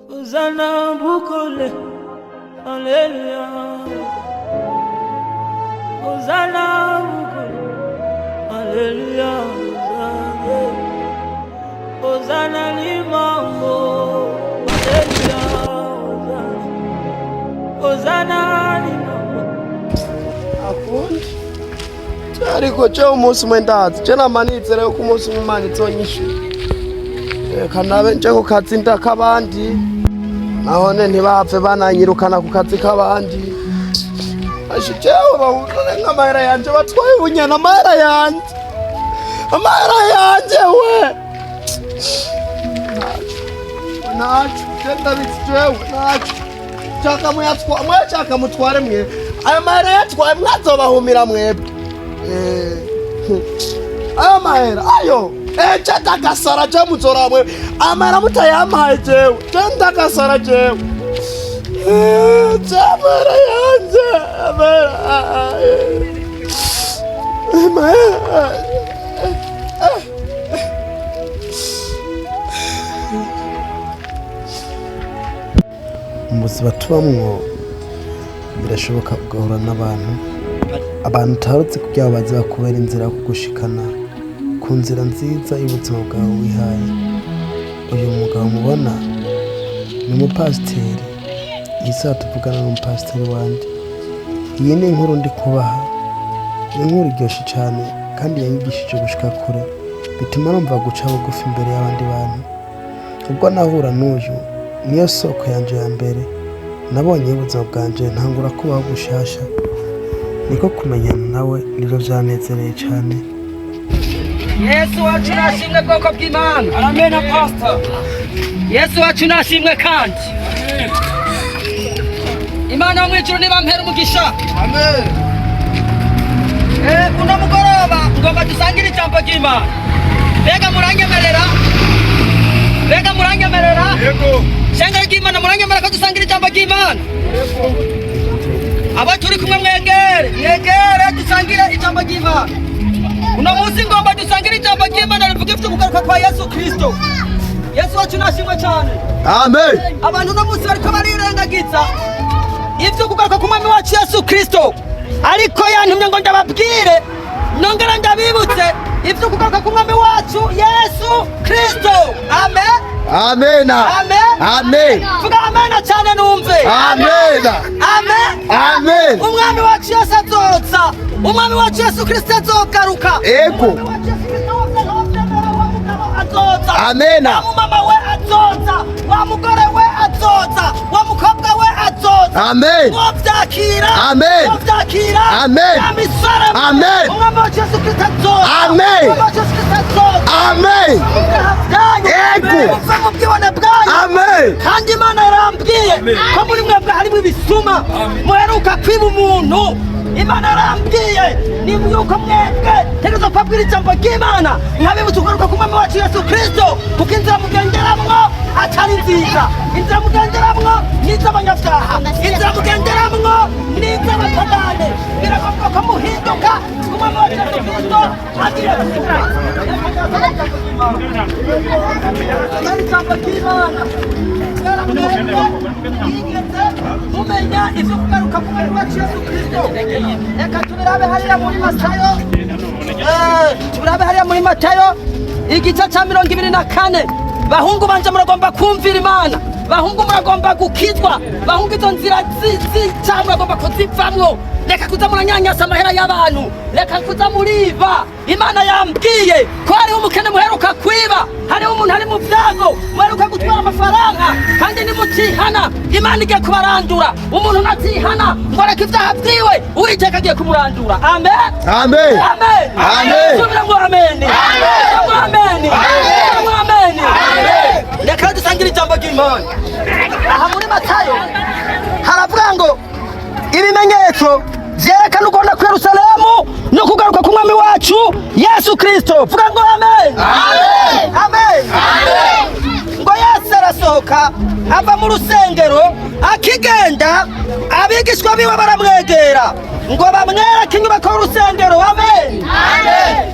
Hosanna bukole, Alleluia. Hosanna bukole, Alleluia. Hosanna limango, Alleluia. Hosanna limango. Akundi ariko cyo umunsi mwendazi cyo namanitse rero ku munsi umanitse onyishu kanabe nje ku kazi ndakabandi nahone ntibapfe bananyirukana ku kazi kabandi ashijewe bawuzane nk'amahera yanje batwaye ubunyana amahera yanje we nacu genda bitjewe nacu chaka muyatwa mwachaka mutware mwe ayo mahera yatwaye mwazobahumira mwebwe ayo mahera ayo chatagasara chamuzora mwe amara mutayamaye jewe chandakasara jewe chamara yanje amara ubuzima tubamwo birashoboka ugahura n'abantu utarutse kugira ngo baze bakubera inzira yo kugushikana ku nzira nziza y'ubuzima bwawe wihaye. Uyu mugabo mubona ni umupasiteri, iyi saha tuvugana n'umupasiteri wandi. Iyi ni inkuru ndi kubaha, ni inkuru iryoshye cyane kandi yanyigishije gushika kure, bituma numva guca bugufi imbere y'abandi bantu. Ubwo nahura n'uyu niyo soko yanje ya mbere, nabonye ubuzima bwanje ntangura kubaho gushasha, niko kumenyana nawe nibyo byanezereye cyane. Yesu wacu nashimwe bwoko bw'Imana. Amen pastor. Yesu wacu nashimwe kandi. Imana yo mwijuru nibampera umugisha. Amen. Uno mugoroba ngomba dusangire ijambo ry'Imana. Mbega muranyemerera? Yego. Shengero ry'Imana muranyemerera ko dusangira ijambo ry'Imana? Yego. Abo turi kumwe mwegere dusangire ijambo ry'Imana. Uno munsi ngomba dusangire ijambo ry'Imana rivuga ifite kugaruka kwa Yesu Kristo. Yesu wacu nashimwe cyane. Amen. Abantu uno munsi bariko barirengagiza ifite kugaruka ku mwami wacu Yesu Kristo, ariko yantumye ngo ndababwire nongera ndabibutse ifite kugaruka ku mwami wacu Yesu Kristo. Amen. Amen. Amen. Amen. Vuga amen cyane numve. Amen. Amen. Amen. Umwami wacu Yesu azoza. Umwami wacu Yesu Kristo azogaruka. Ego. Amen. Wa mama we azoza, wa mugore we azoza, wa mukobwa we azoza. Amen. Muvyakira. Amen. Muvyakira. Amen. Amisara. Amen. Umwami wacu Yesu Kristo azoza. Amen. Umwami wacu Yesu Kristo azoza. Amen. Ego. Muva mu bwibone bwanyu. Amen. Kandi Imana yarambwiye ko muri mwebwe harimo ibisuma muheruka kwiba umuntu. Imana yarambwiye ni yuko mwebwe tegezo kwabwira ijambo ry'Imana nkabibutse kugaruka ku mwami wacu Yesu Kristo, kuko inzira mugenderamwo atari nziza. Inzira mugenderamwo ni iz'abanyabyaha, inzira mugenderamwo ni iz'abapagane. Biragombwa ko muhinduka ku mwami wacu Yesu Kristo agiye gusiga ijambo ry'Imana. Mumenya ivyo kugaruka ku mwami wacu Yesu Kristo. Reka tubirabe hariya muri Matayo igice ca 24. Bahungu banje muragomba kumvira Imana, bahungu muragomba gukizwa, bahungu izo nzira z'icyaha muragomba kuzivamwo. Reka kuza muranyanyasa amahera y'abantu, reka kuza muriba. Imana yambwiye ko hariho umukene muheruka kwiba, hariho umuntu ari mu vyago muheruka gutwara amafaranga, kandi nimutihana Imana igiye kubarandura. Umuntu natihana ngo areke ivyaha vyiwe, Uwiteka agiye kumurandura. Amen. Amen. Amen. Amen. Subira ngo amen. Amen. Amen. Amen. Reka dusangire ijambo ry'Imana. Aha muri Matayo haravuga ngo ibimenyetso vyerekana ugenda ku Yerusalemu no kugaruka ku mwami wacu Yesu Kristo. Vuga ngo amen. Amen. Amen. Ngo Yesu Yesu arasohoka ava mu rusengero akigenda abigishwa biwe baramwegera ngo bamwereke inyubako y'urusengero. Amen.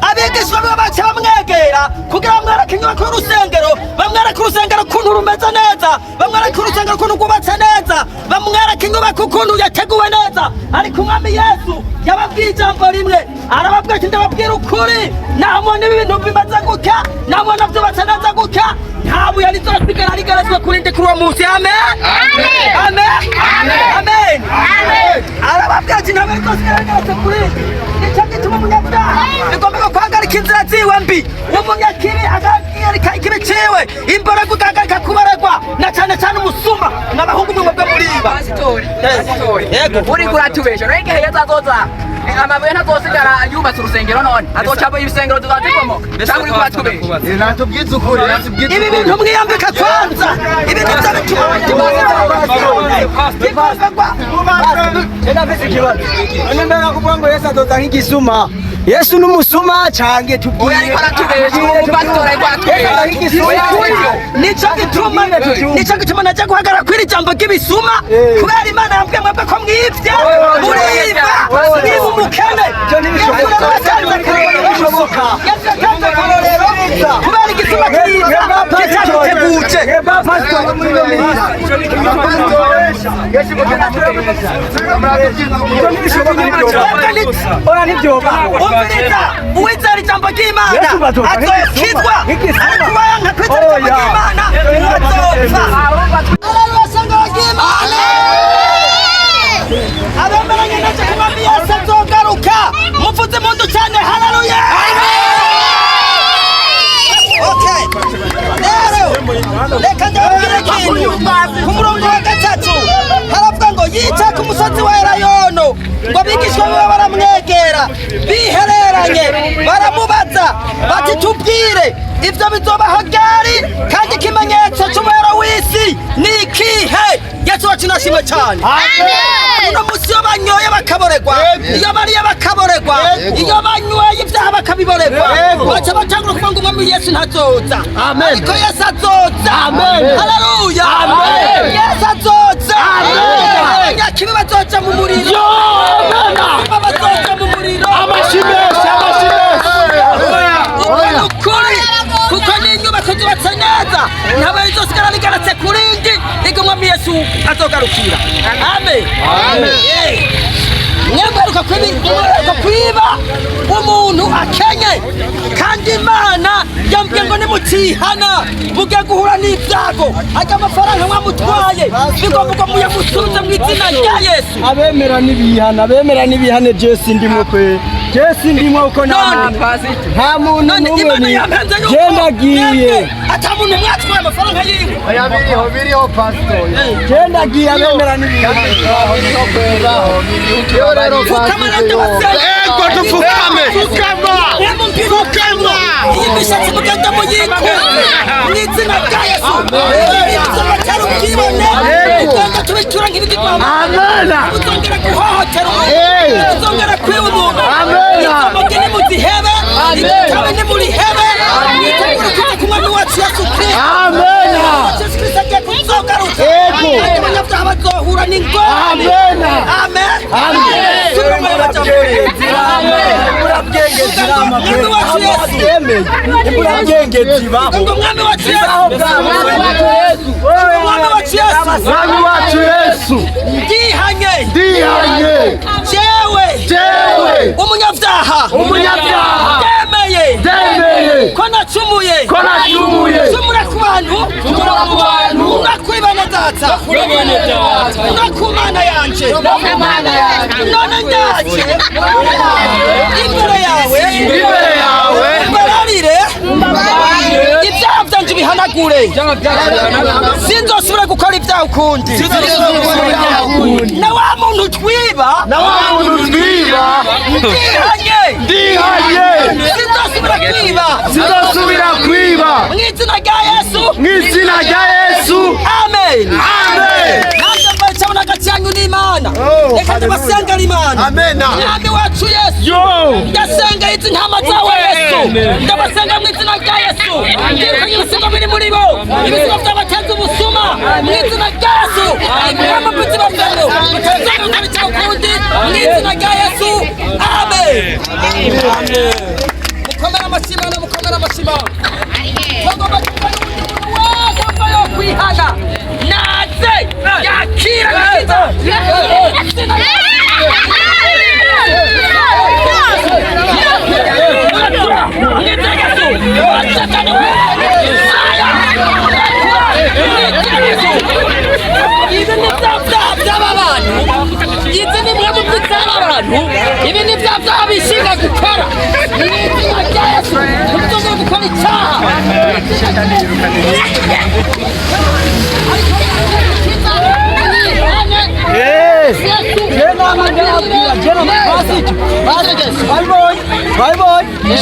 Abigishwa biwe baca bamwegera kugira bamwereke inyubako y'urusengero, bamwereke urusengero ukuntu rumeze neza, bamwereke urusengero ukuntu rwubatse neza, bamwereke inyubako ukuntu yateguwe neza. Ariko umwami Yesu yababwiye ijambo rimwe, arababwira ati ndababwira ukuri, namubona ibi bintu bimaze gutya, namubona byubatse neza gutya, nta buye rizosigara rigeretswe kuri ndi kuri uwo munsi. Amen. Amen. Arababwira ati nta buye rizosigara rigeretswe kuri nicyo gituma umunyabyaha bigomba guhagarika inzira ziwe mbi, umunyakibi agahagarika ikibi ciwe, imbaraga ugahagarika kubaregwa, na cyane cyane umusuma n'abahungu mwe bwe muriba. Yego uri kuratubesha rege Yesu azoza amabuye ntazosigara yubatse urusengero, none azocabo ibisengero tuzazikomoko cyangwa uri kuratubesha. Natubwiza ukuri, ibi bintu mwiyambika kwanza, ibintu by'abituma Nenda kuvuga ngo Yesu azoza nk'igisuma. Yesu n'umusuma cange tubwire. Ariko aratubesha umupasitoro ariko aratubesha. Nico gituma naje guhagarara kw'iri jambo ry'ibisuma, kubera Imana yambwiye mwebwe ko mwivye muriba mwiba umukene. Kubera igisuma kiza kitamuteguje. Umviriza uwizera ijambo ry'Imana azokizwa, ariko uwanga kwizera ijambo ry'Imana azopfa. Abemeranya naje ko umwami Yesu azogaruka, muvuze impundu cyane haleluya. Rero reka ndababwire ikintu ku murongo wa gatatu haravuga ngo yica ku musozi wa Elayono, ngo abigishwa biwe baramwegera bihereranye baramubaza bati tubwire ibyo bizobaho ryari kandi ikimenyetso cy'umubero w'isi ni ikihe? Yesu wacu nashimwe cyane. Uno munsi iyo banyoye bakaboregwa, iyo bariye bakaboregwa, iyo banyoye ibyaha bakabiboregwa, baca batangura kuvuga ngo umwami Yesu ntazoza. Ariko Yesu azoza. Haleluya. Yesu azoza. Abanyakibi bazoca mu muriro, bazoca mu muriro. Amashimesha. Ukuri kuko n'inyubako zubatse neza, ntabwo rizosigara rigarutse ku rindi, reka umwami Yesu azogarukira. Amen. Mwegaruka kwiba umuntu akenye, kandi Imana yambwiye ngo nimutihana mugiye guhura n'ibyago, ajya amafaranga mwamutwaye bigomba muyamusubize mu izina rya Yesu. Abemera n'ibihane Jesi ndimwe kwe. Jesi ndimwe uko nta muntu n'umwe genda giye. Ata muntu mwatwaye amafaranga yiwe. Biriho pastor. Genda giye abemera n'ibihane. Ego dufukame. Iyi mishatsi mugenda muyikura mu izina rya Yesu. Muzongera ubwibone, mugenda tubicura nk'ibigirwamana. Muzongera guhohotera umuntu, muzongera kwiba umuntu. Izo nimuzihebe, ibitabe nimurihebe, mwitegure kuza ku mwami wacu Yesu Kristo. Yesu Kristo agiye kuzogaruka, kandi abanyabyaha bazohura n'ingorane. Amen. Mwami wacu Yesu ndihanye jewe umunyabyaha ndemeye ko nacumuye cumura ku bantu unakwibana data unakumana yanje none ndaje imbere yawe mbararire ibyaha byanje bihanagure, sinzosubira gukora ibyaha ukundi. Na wa muntu twiba ndihanye, sinzosubira kwiba mu izina rya Yesu. Amen. Nanjye mbaye cyabona agacyanyu n'Imana, reka ndabasengera Imana mwami wacu Yesu ndasenga izi ntama zawe Yesu ndabasenga mu izina rya Yesu ndikanye ibisigo biri muri bo ibisigo by'abatanze ubusuma mu izina rya Yesu amapitsi bavemo mutazana n'ibitakundi mu izina rya Yesu amen mukomera amashimano mukomera amashimano tugomba gukora umuntu wese yo kwihana naze yakira gakiza izi ni mwe mupitana abantu ibi ni bya byaha bishinga gukora n'izina rya Yesu mutuzwe gukora icyaha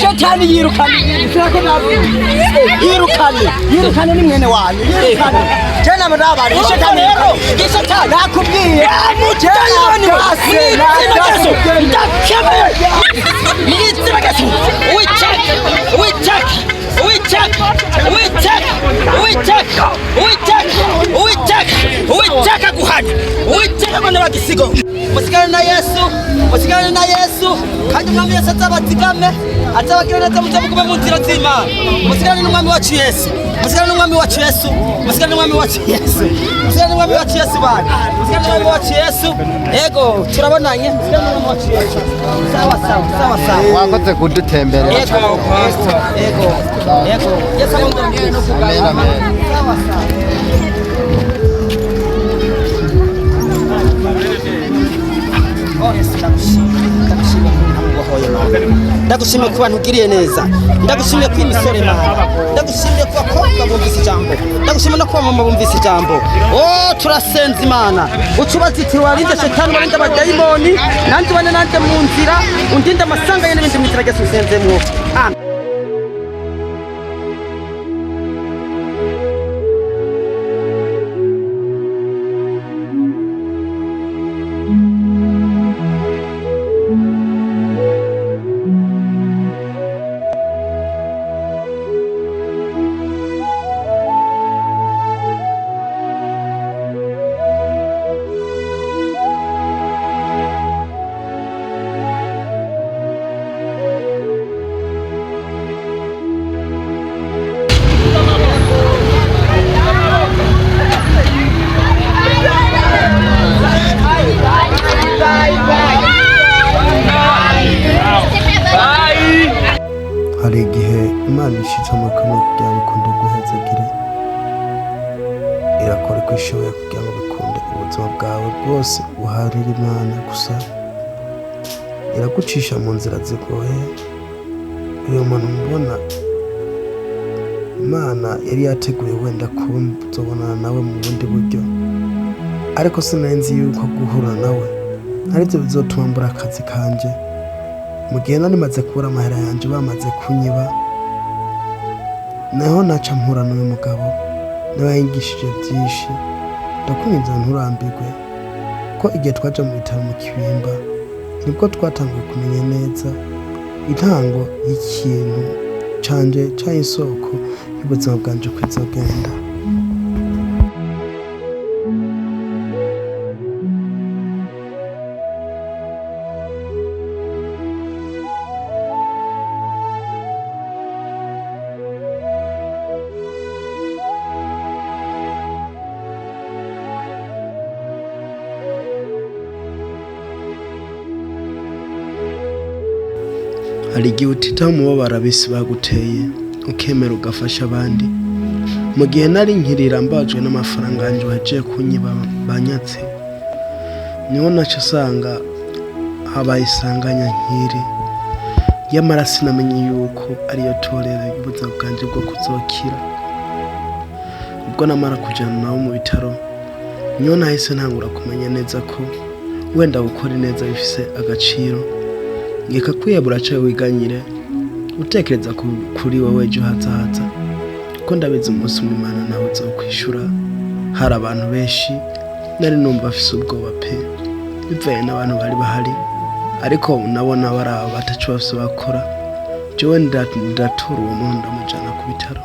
Shetani yirukane ni mwene wanyu yirukane jana murabari shetani nakubwiye Uitaka kuhani uitaka bana bagisigo musigane na Yesu kandi mwami Yesu azabatigame azabagirira neza muzamugube mu nzira z'Imana musigane n'umwami wacu Yesu musigane n'umwami wacu Yesu musigane n'umwami wacu Yesu musigane n'umwami wacu Yesu bana musigane n'umwami wacu Yesu ego turabonanye musigane n'umwami wacu Yesu sawa wakoze kudutemberera ego Yesu amongere no kugaya sawa ndagushimiye kuba ntugiriye neza ndagushimiye ko imisore Mana ndagushimiye kuba bakobwa bumvise ijambo ndagushimiye no kuba mama bumvise ijambo turasenze Imana ucubazitiro warinde shetani warinde abadayimoni nanjye bane nanjye mu nzira undinde amasanga ye n'ibindi mu nzira Yesu usenzemwo amen. hari igihe Imana ishyize amakamyo kugira ngo bikunde guhezagire irakora uko ishoboye kugira ngo bikunde ubuzima bwawe bwose uharire Imana gusa iragucisha mu nzira zigoye uyu muntu mubona Imana yari yateguye wenda kuzobonana nawe mu bundi buryo ariko sinenzi yuko guhura nawe aribyo bizotuma mbura akazi kanje mu gihe nari maze kubura amahera yanjye bamaze kunyiba naho naca mpura n'uyu mugabo nawe yanyigishije byinshi ndakumva nturambirwe ko igihe twaja mu bitaro mu Kibimba nibwo twatangiye kumenya neza intango y'ikintu canje cy'isoko y'ubuzima bwanje kwizogenda. hari igihe utitaho umubabaro abisi baguteye ukemera ugafasha abandi mu gihe nari nkirira mbajwe n'amafaranga yanjye wagiye kunyiba banyatse niho naca usanga habaye isanganya nkiri yamara sinamenye yuko ariyo torero y'ubuzima bwanjye bwo kuzokira ubwo namara kujyana nawe mu bitaro niho nahise ntangura kumenya neza ko wenda gukora neza bifise agaciro ngeka kwiyabura cyo wiganyire utekereza kuri wowe ejo hazaza ko ndabizi umunsi w'Imana nawe uzokwishura hari abantu benshi nari numva afise ubwoba pe bivanye n'abantu bari bahari ariko nabona baraba batacu bose bakora jewe ndatura uwo muntu ndamujana ku bitaro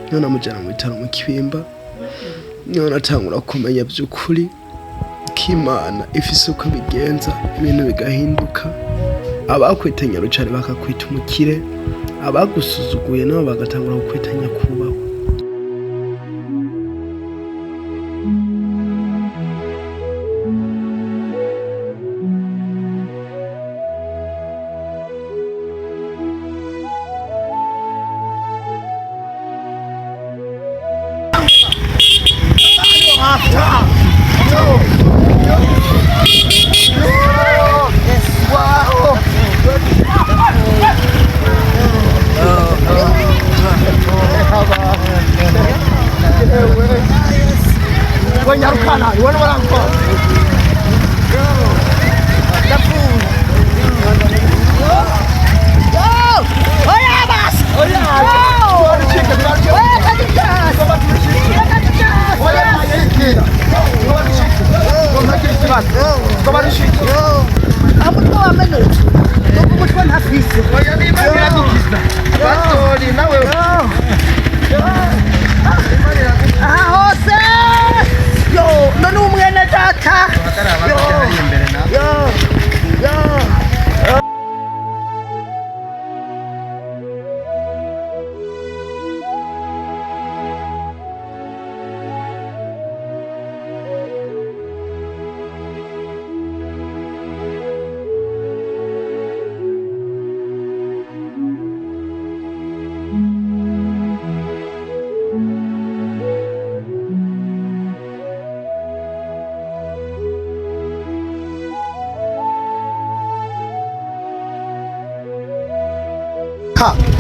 none amujana mu bitaro mu Kibimba none atangura kumenya by'ukuri k'Imana ifise uko bigenza ibintu bigahinduka abakwitanya rucari bakakwita umukire abagusuzuguye nabo bagatangura kukwitanya kubaho.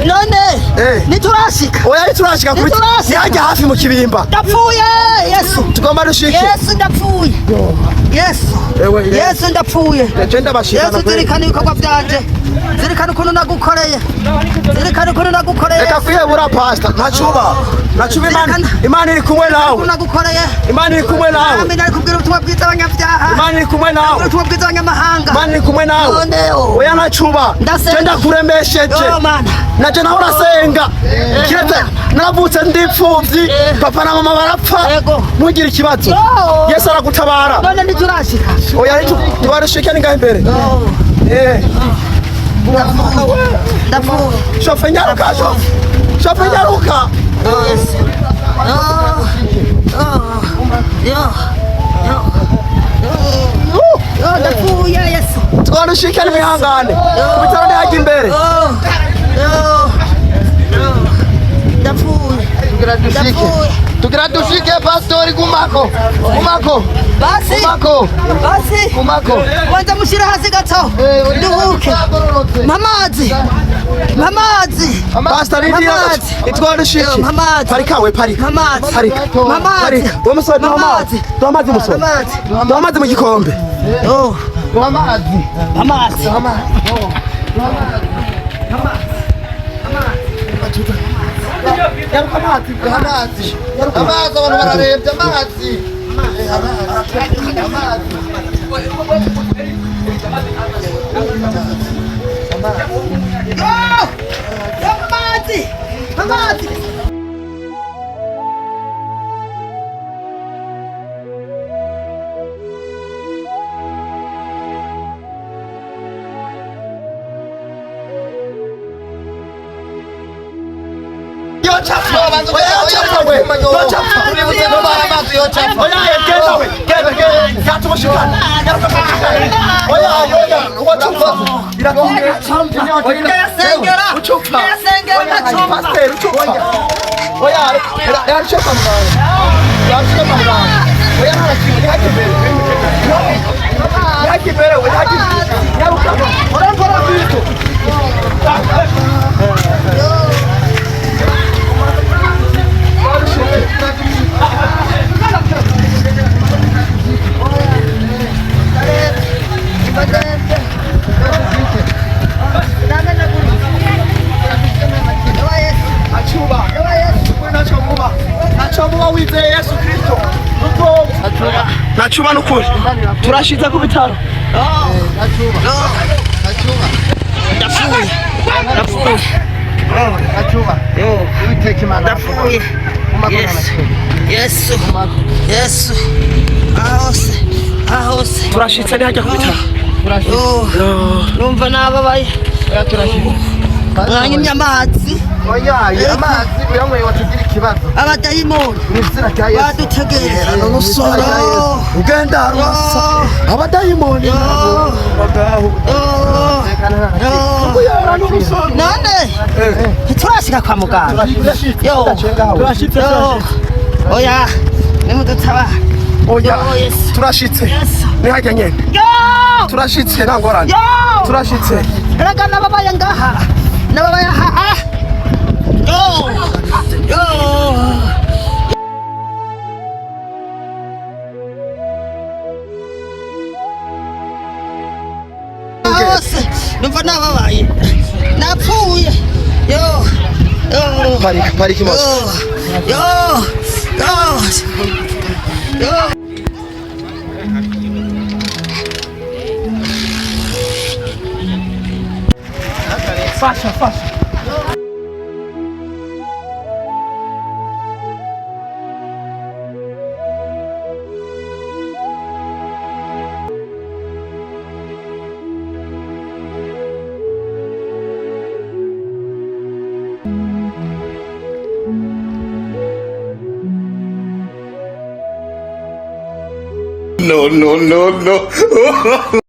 None niturashika oya niturashika kuri yajya hafi mu Kibimba ndapfuye Yesu tugomba dushike Yesu ndapfuye Yesu ndapfuye Yesu zirikana ibikorwa byanje zirikana ukuntu nagukoreye reka kwiyebura pastor ntacuba Imana iri kumwe nawe Imana iri kumwe nawe Imana iri kubwira ubutumwa bwiza abanyabyaha Imana iri kumwe nawe ubutumwa bwiza abanyamahanga Imana iri kumwe nawe oya ntacuba genda kuremesheje naje naho urasenga kiretse naravutse ndipfuvyi papa na mama barapfa mugira ikibazo Yesu aragutabara none niturashika oya tubarishike ninga imbere ndapfuye shofe nyaruka ndapfuye Yesu twarishike n'imihangane kubitaro ndajya imbere tugira dushike pastori gumako basi wanza mushira hasi gato nduhuke mamazi pastori ndiyo itwarishike parika womusore duhamazi musore duhamazi mu gikombe amazi amazi abantu bararebye amazi Yesu Kristo nacuba n'ukuri turashize ku bitaro. Ndapfuye. Yesu ahose turashitse ntihajya ku bitaro. numva nababaye mwanyimye amazi amazi uyanyweye watugira ikibazo. abadayimoni badutegereza umusore ugenda arwasa abadayimoni none ntiturashika kwa muganga. Oya nimudutabara. turashitse ntihajya nyene turashitse nta ngorane turashitse. erega nababaye ngaha nababaye aha. numva nababaye napfuye. parika imodoka. Fasha. No.